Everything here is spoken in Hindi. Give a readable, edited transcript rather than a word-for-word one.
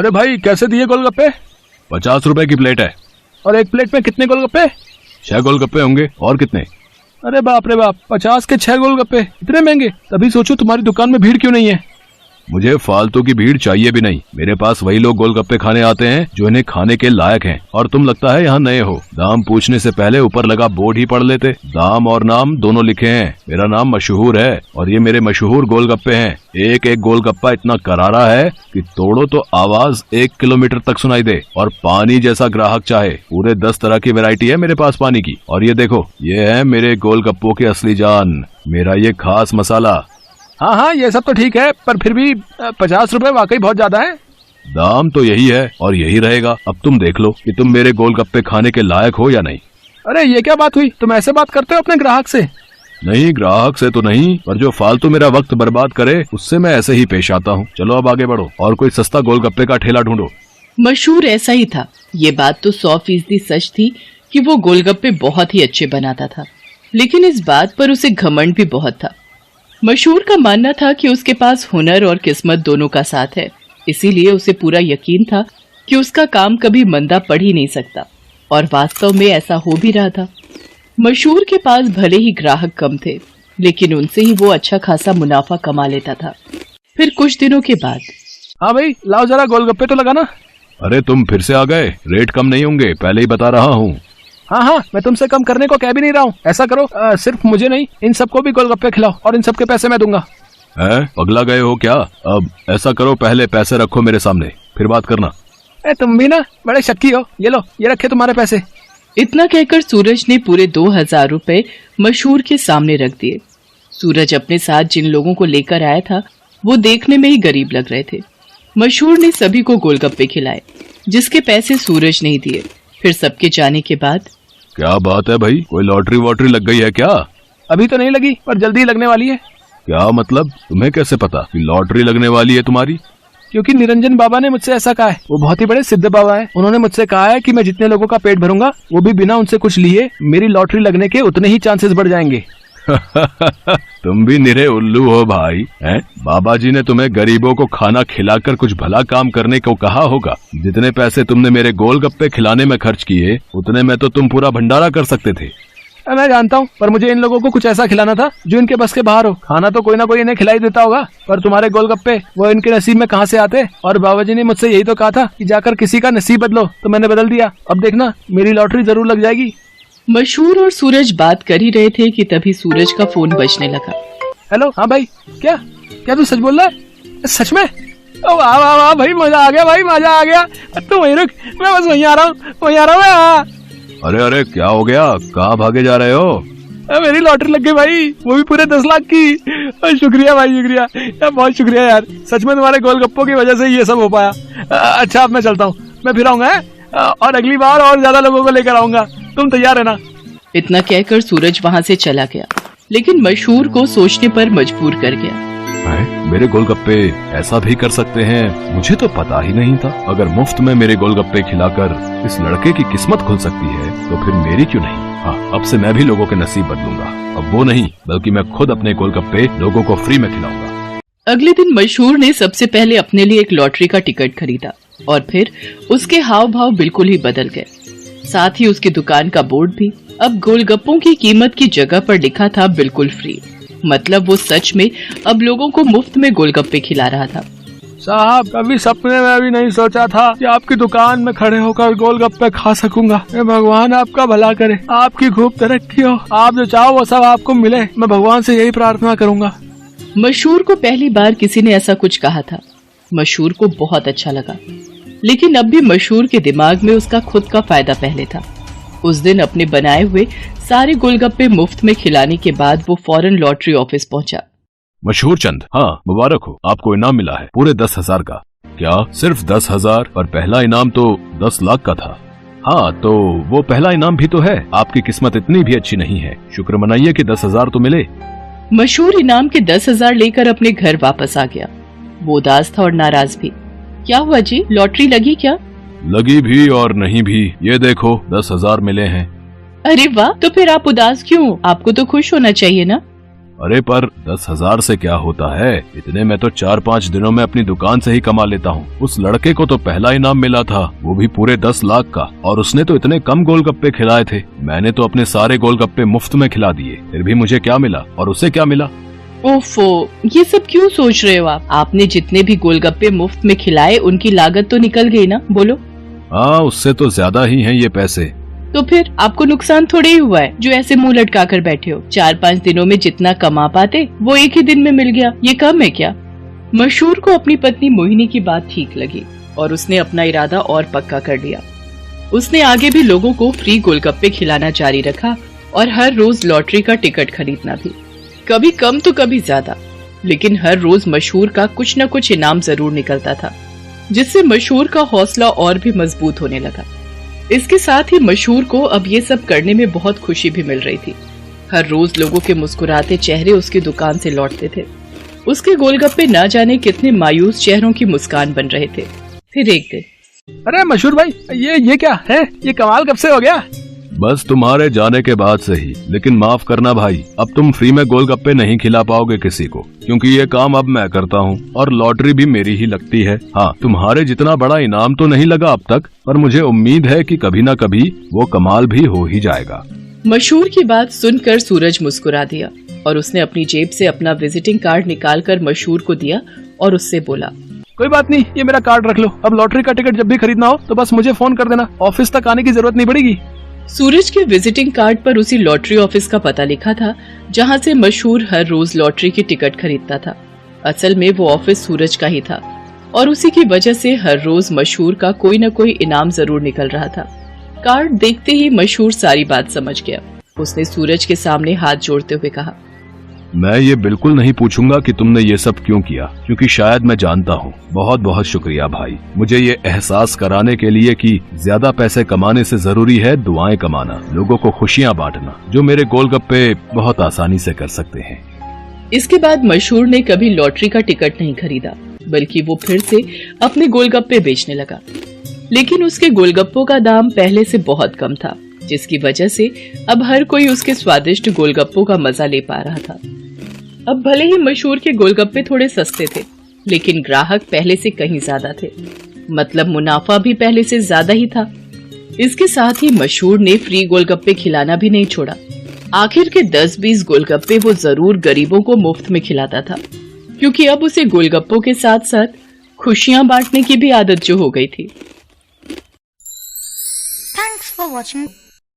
अरे भाई कैसे दिए गोलगप्पे? 50 रुपए की प्लेट है। और एक प्लेट में कितने गोलगप्पे? 6 गोलगप्पे होंगे। और कितने? अरे बाप रे बाप, 50 के 6 गोलगप्पे, इतने महंगे। तभी सोचो तुम्हारी दुकान में भीड़ क्यों नहीं है। मुझे फालतू की भीड़ चाहिए भी नहीं। मेरे पास वही लोग गोलगप्पे खाने आते हैं जो इन्हें खाने के लायक हैं। और तुम लगता है यहाँ नए हो। दाम पूछने से पहले ऊपर लगा बोर्ड ही पढ़ लेते। दाम और नाम दोनों लिखे हैं। मेरा नाम मशहूर है और ये मेरे मशहूर गोलगप्पे हैं। एक एक गोलगप्पा इतना करारा है कि तोड़ो तो आवाज 1 किलोमीटर तक सुनाई दे। और पानी जैसा ग्राहक चाहे। पूरे 10 तरह की वैरायटी है मेरे पास पानी की। और ये देखो, ये है मेरे गोलगप्पों की असली जान, मेरा ये खास मसाला। हाँ हाँ, ये सब तो ठीक है, पर फिर भी 50 रुपए वाकई बहुत ज्यादा है। दाम तो यही है और यही रहेगा। अब तुम देख लो कि तुम मेरे गोलगप्पे खाने के लायक हो या नहीं। अरे ये क्या बात हुई, तुम ऐसे बात करते हो अपने ग्राहक से? नहीं, ग्राहक से तो नहीं, पर जो फालतू मेरा वक्त बर्बाद करे उससे मैं ऐसे ही पेश आता हूँ। चलो अब आगे बढ़ो और कोई सस्ता गोलगप्पे का ठेला ढूंढो। मशहूर ऐसा ही था। ये बात तो 100% सच थी कि वो गोलगप्पे बहुत ही अच्छे बनाता था, लेकिन इस बात पर उसे घमंड भी बहुत था। मशहूर का मानना था कि उसके पास हुनर और किस्मत दोनों का साथ है, इसीलिए उसे पूरा यकीन था कि उसका काम कभी मंदा पड़ ही नहीं सकता। और वास्तव में ऐसा हो भी रहा था। मशहूर के पास भले ही ग्राहक कम थे, लेकिन उनसे ही वो अच्छा खासा मुनाफा कमा लेता था। फिर कुछ दिनों के बाद, हाँ भाई लाओ जरा गोलगप्पे तो लगाना। अरे तुम फिर से आ गए। रेट कम नहीं होंगे, पहले ही बता रहा हूँ। हाँ हाँ, मैं तुमसे कम करने को कह भी नहीं रहा हूँ। ऐसा करो, सिर्फ मुझे नहीं, इन सबको भी गोलगप्पे खिलाओ और इन सबके पैसे मैं दूंगा। है, पगला गए हो क्या? अब ऐसा करो, पहले पैसे रखो मेरे सामने, फिर बात करना। तुम भी ना बड़े शक्की हो। ये लो, ये रखे तुम्हारे पैसे। इतना कहकर सूरज ने पूरे 2000 रुपए मशहूर के सामने रख दिए। सूरज अपने साथ जिन लोगों को लेकर आया था वो देखने में ही गरीब लग रहे थे। मशहूर ने सभी को गोलगप्पे खिलाए, जिसके पैसे सूरज नहीं दिए। फिर सबके जाने के बाद, क्या बात है भाई, कोई लॉटरी वॉटरी लग गई है क्या? अभी तो नहीं लगी, पर जल्दी लगने वाली है। क्या मतलब? तुम्हें कैसे पता कि लॉटरी लगने वाली है तुम्हारी? क्योंकि निरंजन बाबा ने मुझसे ऐसा कहा है। वो बहुत ही बड़े सिद्ध बाबा है। उन्होंने मुझसे कहा है कि मैं जितने लोगों का पेट भरूंगा, वो भी बिना उनसे कुछ लिए, मेरी लॉटरी लगने के उतने ही चांसेस बढ़ जाएंगे। तुम भी निरे उल्लू हो भाई। हैं? बाबा जी ने तुम्हें गरीबों को खाना खिलाकर कुछ भला काम करने को कहा होगा। जितने पैसे तुमने मेरे गोलगप्पे खिलाने में खर्च किए, उतने में तो तुम पूरा भंडारा कर सकते थे। मैं जानता हूँ, पर मुझे इन लोगों को कुछ ऐसा खिलाना था जो इनके बस के बाहर हो। खाना तो कोई ना कोई इन्हें खिलाई देता होगा, पर तुम्हारे गोलगप्पे वो इनके नसीब में कहाँ से आते। और बाबा जी ने मुझसे यही तो कहा था कि जाकर किसी का नसीब बदलो, तो मैंने बदल दिया। अब देखना, मेरी लॉटरी जरूर लग जाएगी। मशहूर और सूरज बात कर ही रहे थे कि तभी सूरज का फोन बजने लगा। हेलो, हाँ भाई, क्या क्या तू सच बोल रहा है? सच में? वाह वाह वाह भाई, मजा आ गया भाई, मजा आ गया। तू वहीं रुक, मैं बस वहीं आ रहा हूँ, वहीं आ रहा हूँ मैं। अरे अरे, क्या हो गया? कहाँ भागे जा रहे हो? मेरी लॉटरी लग गई भाई, वो भी पूरे 10 लाख की। शुक्रिया भाई, शुक्रिया यार, बहुत शुक्रिया यार। सच में तुम्हारे गोलगप्पों की वजह से ये सब हो पाया। अच्छा, अब मैं चलता हूँ, मैं फिर आऊंगा और अगली बार और ज्यादा लोगों को लेकर आऊंगा। तुम तैयार है ना? इतना कहकर सूरज वहाँ से चला गया, लेकिन मशहूर को सोचने पर मजबूर कर गया। मेरे गोलगप्पे ऐसा भी कर सकते हैं, मुझे तो पता ही नहीं था। अगर मुफ्त में मेरे गोलगप्पे खिलाकर इस लड़के की किस्मत खुल सकती है, तो फिर मेरी क्यों नहीं? हाँ, अब से मैं भी लोगों के नसीब बदलूंगा। अब वो नहीं, बल्कि मैं खुद अपने गोलगप्पे लोगों को फ्री में खिलाऊंगा। अगले दिन मशहूर ने सबसे पहले अपने लिए एक लॉटरी का टिकट खरीदा और फिर उसके हाव भाव बिल्कुल ही बदल गए। साथ ही उसकी दुकान का बोर्ड भी अब गोलगप्पों की कीमत की जगह पर लिखा था बिल्कुल फ्री। मतलब वो सच में अब लोगों को मुफ्त में गोलगप्पे खिला रहा था। साहब, कभी सपने में भी नहीं सोचा था कि आपकी दुकान में खड़े होकर गोलगप्पे खा सकूंगा। भगवान आपका भला करे, आपकी खूब तरक्की हो, आप जो चाहो वो सब आपको मिले। मैं भगवान से यही प्रार्थना करूंगा। मशहूर को पहली बार किसी ने ऐसा कुछ कहा था। मशहूर को बहुत अच्छा लगा, लेकिन अब भी मशहूर के दिमाग में उसका खुद का फायदा पहले था। उस दिन अपने बनाए हुए सारे गोलगप्पे मुफ्त में खिलाने के बाद वो फौरन लॉटरी ऑफिस पहुंचा। मशहूर चंद, हाँ मुबारक हो, आपको इनाम मिला है पूरे 10,000 का। क्या सिर्फ 10,000? पर पहला इनाम तो 10 लाख का था। हाँ, तो वो पहला इनाम भी तो है। आपकी किस्मत इतनी भी अच्छी नहीं है, शुक्र मनाइए कि 10,000 तो मिले। मशहूर इनाम के 10,000 लेकर अपने घर वापस आ गया। वो उदास था और नाराज भी। क्या हुआ जी, लॉटरी लगी क्या? लगी भी और नहीं भी, ये देखो 10,000 मिले हैं। अरे वाह, तो फिर आप उदास क्यों? आपको तो खुश होना चाहिए ना। अरे पर 10,000 से क्या होता है, इतने में तो 4-5 दिनों में अपनी दुकान से ही कमा लेता हूँ। उस लड़के को तो पहला इनाम मिला था, वो भी पूरे 10 लाख का, और उसने तो इतने कम गोलगप्पे खिलाए थे। मैंने तो अपने सारे गोलगप्पे मुफ्त में खिला दिए, फिर भी मुझे क्या मिला और उसे क्या मिला? ओफो, ये सब क्यों सोच रहे हो आप? आपने जितने भी गोलगप्पे मुफ्त में खिलाए उनकी लागत तो निकल गई ना, बोलो। हाँ, उससे तो ज्यादा ही हैं ये पैसे। तो फिर आपको नुकसान थोड़े ही हुआ है जो ऐसे मुंह लटका कर बैठे हो। 4-5 दिनों में जितना कमा पाते वो एक ही दिन में मिल गया, ये कम है क्या? मशहूर को अपनी पत्नी मोहिनी की बात ठीक लगी और उसने अपना इरादा और पक्का कर लिया। उसने आगे भी लोगों को फ्री गोलगप्पे खिलाना जारी रखा और हर रोज लॉटरी का टिकट खरीदना भी, कभी कम तो कभी ज्यादा, लेकिन हर रोज मशहूर का कुछ न कुछ इनाम जरूर निकलता था, जिससे मशहूर का हौसला और भी मजबूत होने लगा। इसके साथ ही मशहूर को अब ये सब करने में बहुत खुशी भी मिल रही थी। हर रोज लोगों के मुस्कुराते चेहरे उसकी दुकान से लौटते थे। उसके गोलगप्पे न जाने कितने मायूस चेहरों की मुस्कान बन रहे थे। फिर एक दिन, अरे मशहूर भाई, ये क्या है? ये कमाल कब से हो गया? बस तुम्हारे जाने के बाद से ही। लेकिन माफ करना भाई, अब तुम फ्री में गोलगप्पे नहीं खिला पाओगे किसी को, क्योंकि ये काम अब मैं करता हूँ और लॉटरी भी मेरी ही लगती है। हाँ, तुम्हारे जितना बड़ा इनाम तो नहीं लगा अब तक, पर मुझे उम्मीद है कि कभी न कभी वो कमाल भी हो ही जाएगा। मशहूर की बात सुनकर सूरज मुस्कुरा दिया और उसने अपनी जेब से अपना विजिटिंग कार्ड निकालकर मशहूर को दिया और उससे बोला, कोई बात नहीं, ये मेरा कार्ड रख लो। अब लॉटरी का टिकट जब भी खरीदना हो तो बस मुझे फोन कर देना, ऑफिस तक आने की जरूरत नहीं पड़ेगी। सूरज के विजिटिंग कार्ड पर उसी लॉटरी ऑफिस का पता लिखा था जहां से मशहूर हर रोज लॉटरी की टिकट खरीदता था। असल में वो ऑफिस सूरज का ही था और उसी की वजह से हर रोज मशहूर का कोई न कोई इनाम जरूर निकल रहा था। कार्ड देखते ही मशहूर सारी बात समझ गया। उसने सूरज के सामने हाथ जोड़ते हुए कहा, मैं ये बिल्कुल नहीं पूछूंगा कि तुमने ये सब क्यों किया, क्योंकि शायद मैं जानता हूँ। बहुत बहुत शुक्रिया भाई, मुझे ये एहसास कराने के लिए कि ज्यादा पैसे कमाने से जरूरी है दुआएं कमाना, लोगों को खुशियाँ बांटना, जो मेरे गोलगप्पे बहुत आसानी से कर सकते हैं। इसके बाद मशहूर ने कभी लॉटरी का टिकट नहीं खरीदा, बल्कि वो फिर से अपने गोलगप्पे बेचने लगा। लेकिन उसके गोलगप्पों का दाम पहले से बहुत कम था, जिसकी वजह से अब हर कोई उसके स्वादिष्ट गोलगप्पों का मजा ले पा रहा था। अब भले ही मशहूर के गोलगप्पे थोड़े सस्ते थे, लेकिन ग्राहक पहले से कहीं ज्यादा थे, मतलब मुनाफा भी पहले से ज्यादा ही था। इसके साथ ही मशहूर ने फ्री गोलगप्पे खिलाना भी नहीं छोड़ा। आखिर के 10-20 गोलगप्पे वो जरूर गरीबों को मुफ्त में खिलाता था, क्योंकि अब उसे गोलगप्पों के साथ साथ खुशियां बांटने की भी आदत जो हो गई थी। Thanks for watching.